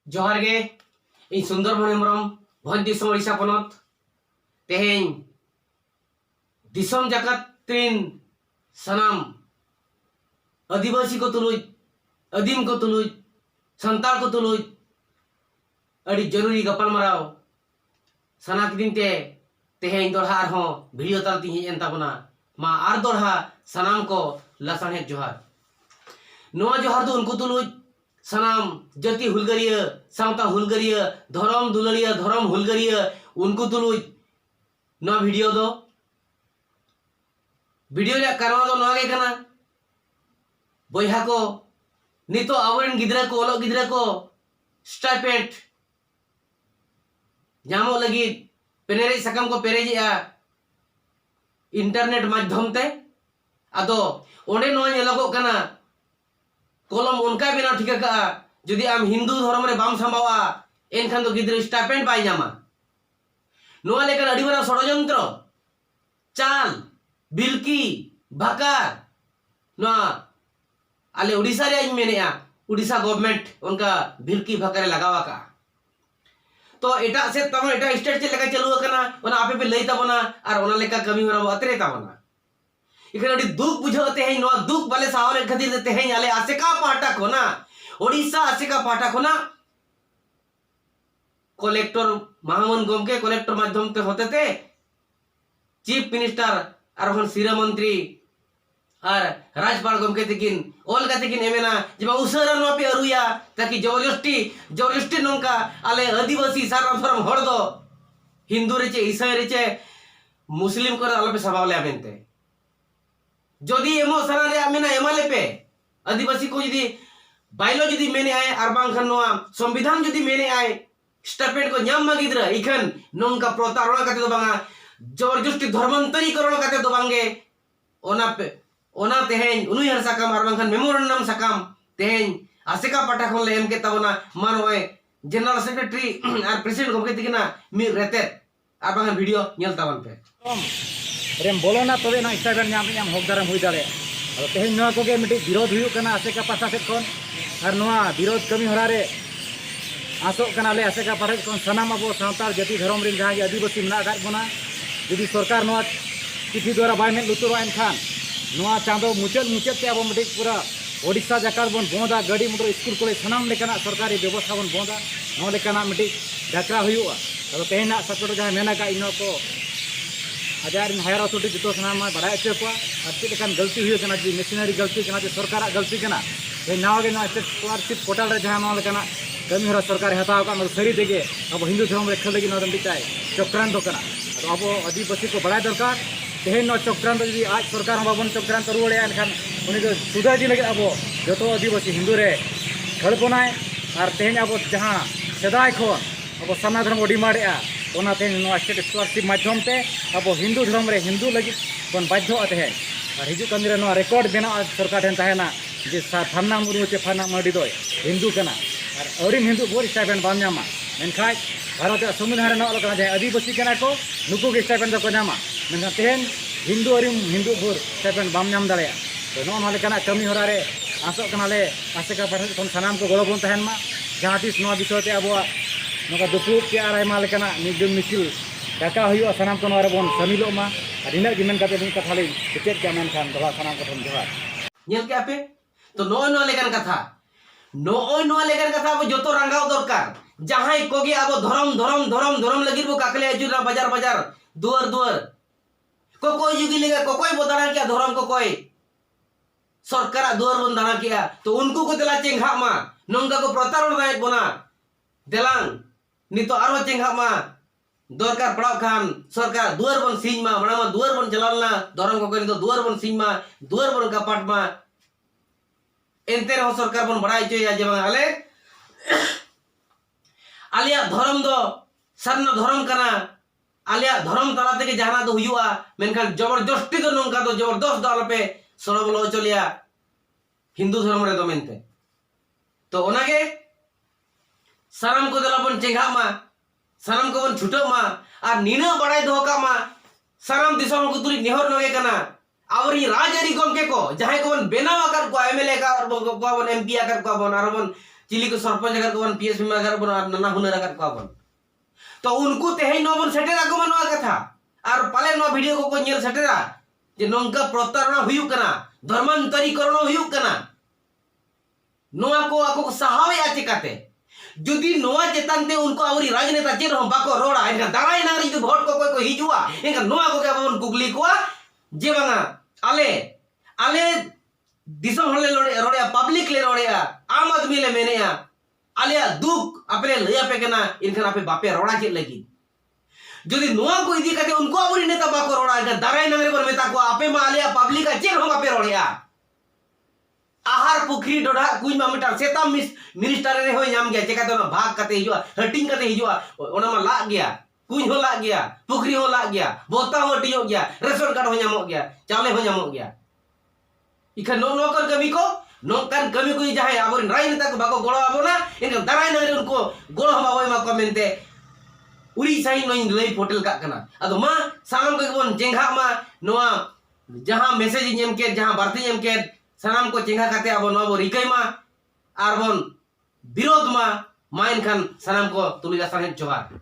जोहार गे इन सुंदरबन हेम्ब्रम भोज दिसम ओडिशा पनत तेहें दिसम जाकत तीन सनाम आदिवासी को तुलुज आदिम को तुलुज संताल को तुलुज अड़ी जरूरी गपालमाराव सना किदिन ते तेहें दोढ़ा आरहों वीडियो तालती हेज एन ताबोना मा आर दोढ़ा सनाम को लसाणहेद जोहार नोआ जोहार दो उनको तुलुज सनाम जाति हुलगरिया सावता हुलगरिया धर्म दुलड़िया धर्म हुलगरिया उनको तुलुज नोआ वीडियो दो रे कारण दो नोआ गे कना बयहा को नितो आवरेन गिद्रा को ओलो गिद्रा को स्टाइपेंड जामो लगी पेनेरे सकम को पेरेजिया इंटरनेट माध्यम ते आदो ओंडे नोआ नेलोगो कना कलम उनका बिना ठिका का जदि आम हिंदू धर्म रे बाम संभावा एनखान दो गिद्रा स्टाइपेंड पाई जामा नोआ लेकर अड़ी मारा षड़यंत्र चाल बिल्की भाकार नोआ आले उड़ीसा रे आज मेनेया उड़ीसा गवर्नमेंट उनका बिल्की भाकार लगावा का तो एटा से तम एटा स्टेट से लेका चलू कना ओना आपे पे लई ताबोना और ओना लेका कमी होरा अतरे ताबोना इखन अड़ी दुख बुझाते हैं नोआ दुख वाले सावरे खातिर देते हैं आले आसेका पाटा कोना ओडिशा आसेका पाटा कोना कलेक्टर महामन गोमके कलेक्टर माध्यम ते होते थे चीफ मिनिस्टर और हन सिरा मंत्री और राज्यपाल गोमके तकिन ओल का तकिन एमेना जब उसरा नो पे अरुया ताकि जबरदस्ती नोंका आले आदिवासी सारा धर्म हर दो हिंदू रेचे ईसाई रेचे मुस्लिम को आले पे सभावले आमेनते जदि एमो सना रे आमेना एमाले पे आदिवासी को जदि बाइलो जदि मेने आए आर बांखान नोआ संविधान जदि मेने आए स्टाइपेंड को न्याम मागिद्रा इखन नोंका प्रतारणा काते दो बांगा जबरदस्ती धर्मांतरीकरण काते दो बांगे ओना तेहें उनुहर साकाम आर बांखान मेमोरेंडम साकाम तेहें आसेका पाटा खन ले एम के ताबोना मानोय जनरल सेक्रेटरी आर प्रेसिडेंट गोमके तिकिना मि रेते आर बांखान वीडियो नेल ताबन पे रेम बोलो ना तबे ना स्टाइपेंड नाम हकदारम हुई दाड़े तेहें नोआ कोगे मिटी विरोध हुई कना आसेका पाटा से कोन और नोआ विरोध कमी हरा रे आसोक कना ले आसेका पाटा कोन सनाम अबो सावताल जाति धर्म रे जहां आदिवासी मेना गार बोना यदि सरकार नोआ चिठी द्वारा बाय में लुतुरा एनखान नोआ चांदो मुचत ते अब मिटी पूरा ओडिशा जाकार बन बोंदा गाड़ी मोटर स्कूल को सनाम लेकना सरकारी व्यवस्था बन बोंदा नो लेकना मिटी डाकरा हुआ अब तेहेना सकट जहां मेना का इनो को हजार हायर अथॉरिटी जो सनाम बड़ा अच्छे को और चेकान गलती हुई कना जी मशीनरी गलती कना जी सरकार गलती कना नाव के स्कॉलरशिप पोर्टल रे जहां लेकना कमी हरा सरकार हताव का सरी देगे अब हिंदू धर्म रेखा लगी मिटाई चक्रांत कना अब आदिवासी को बड़ा दरकार तेहेन चक्रांत जी आज सरकार बाबन चक्रांत रुआड़े एनखान उनी दो सुधार लगे अब जो आदिवासी हिंदू रे खड़पनाय और तेहेन अब जहां सेदाय खन अब साना धर्म डिमांड ओना तेहेन स्टेट स्कॉलरशिप माध्यम ते अब हिंदू धर्म रे हिंदू लगी बन बाध्य तेहेन और हिजू कमी रे रेकॉर्ड बना सरकार ठेन तहना जे फाना मुर्मू चे फाना मार्डी दो हिंदू कना और अरिम हिंदू बोर स्टाइपेंड बाम नामा मेनखान भारत संविधान रे नोलकना जे आदिवासी कना को नुकु के स्टाइपेंड को नामा मेनखान तेहेन हिंदू अरिम हिंदू बोर स्टाइपेंड बाम नाम दाड़े तो नो लेकना कमी हरा रे आसोक कना ले आसेका पाठा कोन सनाम को गलो बन तहन मा जहां तिस नो विषय ते अब नोका दुपुर के आर आयमा लेकना निदम मिছিল डाका हुआ सनाम को नोरे बन शामिलो मा और इना गिमेन काते नि कथा ले टिकेट के मेनखान दला सनाम को थम जोहार नेल के आपे तो नो लेकन कथा अब जतो रंगाव दरकार जहां कोगे अब धर्म लगिर बो काकले अजुरा बाजार दुआर को कोई जुगी लेगा को कोई बोदाना किया धर्म को कोई सरकार दुआर बन दाना किया तो उनको को देला चेंघा मा नंगा को प्रतारण दायत बना देलांग नितो आरो चेंघा मा दरकार पड़ाव खान सरकार दुआर बन सिंह मा बड़ा मा दुआर बन चलालना धर्म को कोई तो दुआर बन सिंह मा दुआर बन कपाट मा एनते रहो सरकार बन बड़ा चोया जे आले आलिया धर्म दो सरना धर्म कना आलिया धर्म तला तक जहाना दो हुआ मेनखान जबरदस्ती दो नंका दो जबरदस्त दो आलपे सरबलो चलिया हिंदू धर्म रे दो मेनते तो ओनागे सनम को दलाबन चेंघा मा सनम को बन छुटो मा और नीना बड़ाई दो का मा सनम दिसम को तुरी नेहर नगे कना आवरी राजरी गोमके को जहां को बन बेनाव आकर को एमएलए का और को बन एमपी आकर को बन और बन चिली को सरपंच अगर को पीएस में अगर बन नाना हुनर अगर को बन तो उनको तेहे नो बन सेटेरा को मनवा कथा और पाले नो वीडियो को नेल सेटेरा जे नोंका प्रतारणा हुयुक कना धर्मांतरीकरण हुयुक कना नोआ को आको को सहावे आचे काते जुदी नोआ चेतन ते उनको आवरी राजनेता जे रहो बाको रोड़ा इनका दाराई नारी जो भोट को कोई को हिजुआ इनका नोआ को के बन कुगली को जे बांगा आले दिसम हले रोड़े पब्लिक ले रोड़े आम आदमी ले मेने आलिया दुख अपने लया पे कना इनका आपे बापे रोड़ा के लगी जुदी नोआ को इदी काते उनको आवरी नेता बाको रोड़ा इनका दाराई नारी पर मेता को आपे मा आलिया पब्लिक का जे रहो बापे रोड़े आहार पुखरी डोडा कुछ मामिटा सेता मिनिस्टर रे होय नाम गया चेका तो भाग कते हिजुआ हटिंग कते हिजुआ ओना मा लाग गया कुछ हो लाग गया पुखरी हो लाग गया बोता हो टियो गया रेशन कार्ड हो नामो गया चावले हो नामो गया इखा नो नोकर कमी को नोकर कमी को जहां आबोर राजनेता को बाको गोळो आबोना इनका दाराय नरे उनको गोळो हमावय मा को मेनते उरी साई नोई लई पोर्टल का कना अदो मा साम को बोन जेंघा मा नोआ जहां मैसेज नेम के जहां बार्ती नेम के सानाम को चेंगा काते अब नबो रिकई मा आर बन विरोध मा माइन खान सानाम को तुलिया साहेब जोहार।